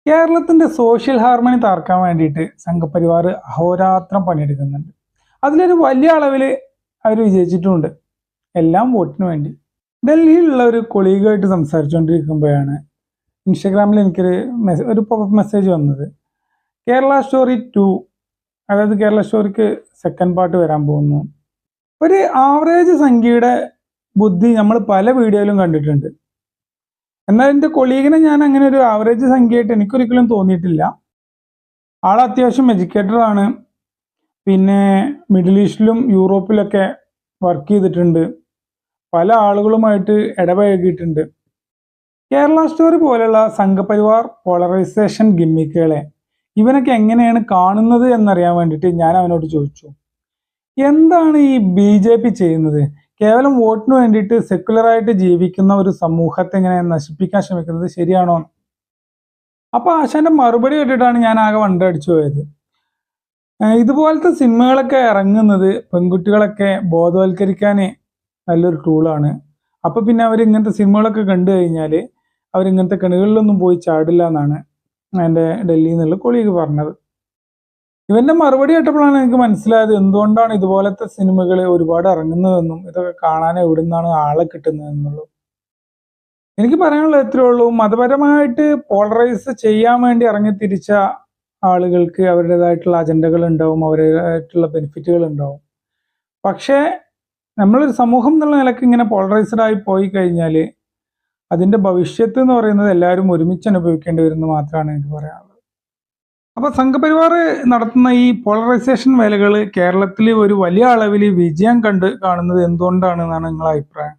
കേരളത്തിന്റെ social harmony തകർക്കാൻ വേണ്ടിയിട്ട് സംഘപരിവാർ അഹോരാത്രം പണിയെടുക്കുന്നുണ്ട്. അതിലൊരു വലിയ അളവിൽ അവർ വിജയിച്ചിട്ടുമുണ്ട്. എല്ലാം വോട്ടിന് വേണ്ടി. ഡൽഹിയിലുള്ള ഒരു കൊളീഗായിട്ട് സംസാരിച്ചുകൊണ്ടിരിക്കുമ്പോഴാണ് ഇൻസ്റ്റഗ്രാമിൽ എനിക്കൊരു ഒരു പോപ്പ് മെസ്സേജ് വന്നത്. കേരള സ്റ്റോറി 2, അതായത് കേരള സ്റ്റോറിക്ക് സെക്കൻഡ് പാർട്ട് വരാൻ പോകുന്നു. ഒരു ആവറേജ് സംഖ്യയുടെ ബുദ്ധി നമ്മൾ പല വീഡിയോയിലും കണ്ടിട്ടുണ്ട്. എന്നാൽ എൻ്റെ കൊളീഗിനെ ഞാൻ അങ്ങനെ ഒരു ആവറേജ് സംഖ്യയായിട്ട് എനിക്കൊരിക്കലും തോന്നിയിട്ടില്ല. ആൾ അത്യാവശ്യം എഡ്യൂക്കേറ്റഡ് ആണ്. പിന്നെ മിഡിൽ ഈസ്റ്റിലും യൂറോപ്പിലൊക്കെ വർക്ക് ചെയ്തിട്ടുണ്ട്. പല ആളുകളുമായിട്ട് ഇടപഴകിയിട്ടുണ്ട്. കേരള സ്റ്റോറി പോലെയുള്ള സംഘപരിവാർ പോളറൈസേഷൻ ഗിമ്മിക്കുകളെ ഇവനൊക്കെ എങ്ങനെയാണ് കാണുന്നത് എന്നറിയാൻ വേണ്ടിയിട്ട് ഞാൻ അവനോട് ചോദിച്ചു, എന്താണ് ഈ BJP ചെയ്യുന്നത്? കേവലം വോട്ടിന് വേണ്ടിയിട്ട് സെക്കുലറായിട്ട് ജീവിക്കുന്ന ഒരു സമൂഹത്തെ ഇങ്ങനെ നശിപ്പിക്കാൻ ശ്രമിക്കുന്നത് ശരിയാണോ? അപ്പൊ ആശാന്റെ മറുപടി കേട്ടിട്ടാണ് ഞാൻ ആകെ വണ്ടടിച്ചു പോയത്. ഇതുപോലത്തെ സിനിമകളൊക്കെ ഇറങ്ങുന്നത് പെൺകുട്ടികളൊക്കെ ബോധവൽക്കരിക്കാൻ നല്ലൊരു ടൂളാണ്. അപ്പൊ പിന്നെ അവർ ഇങ്ങനത്തെ സിനിമകളൊക്കെ കണ്ടു കഴിഞ്ഞാൽ അവരിങ്ങനത്തെ കെണികളിലൊന്നും പോയി ചാടില്ല എന്നാണ് എൻ്റെ ഡൽഹിയിൽ നിന്നുള്ള കൊളീഗ് പറഞ്ഞത്. ഇവന്റെ മറുപടി കേട്ടപ്പോഴാണ് എനിക്ക് മനസ്സിലായത് എന്തുകൊണ്ടാണ് ഇതുപോലത്തെ സിനിമകൾ ഒരുപാട് ഇറങ്ങുന്നതെന്നും ഇതൊക്കെ കാണാൻ എവിടെ നിന്നാണ് ആളെ കിട്ടുന്നതെന്നുള്ളൂ. എനിക്ക് പറയാനുള്ളത് എത്രയേ ഉള്ളൂ, മതപരമായിട്ട് പോളറൈസ് ചെയ്യാൻ വേണ്ടി ഇറങ്ങി തിരിച്ച ആളുകൾക്ക് അവരുടേതായിട്ടുള്ള അജണ്ടകൾ ഉണ്ടാവും, അവരുടേതായിട്ടുള്ള ബെനിഫിറ്റുകൾ ഉണ്ടാവും. പക്ഷേ നമ്മളൊരു സമൂഹം എന്നുള്ള നിലക്ക് ഇങ്ങനെ പോളറൈസ്ഡ് ആയി പോയി കഴിഞ്ഞാൽ അതിൻ്റെ ഭവിഷ്യത്ത് എന്ന് പറയുന്നത് എല്ലാവരും ഒരുമിച്ച് അനുഭവിക്കേണ്ടി വരുമെന്ന് മാത്രമാണ് എനിക്ക് പറയാനുള്ളത്. അപ്പൊ സംഘപരിവാർ നടത്തുന്ന ഈ പോളറൈസേഷൻ വേലകൾ കേരളത്തിൽ ഒരു വലിയ അളവിൽ വിജയം കാണുന്നത് എന്തുകൊണ്ടാണെന്നാണ് നിങ്ങളുടെ അഭിപ്രായം?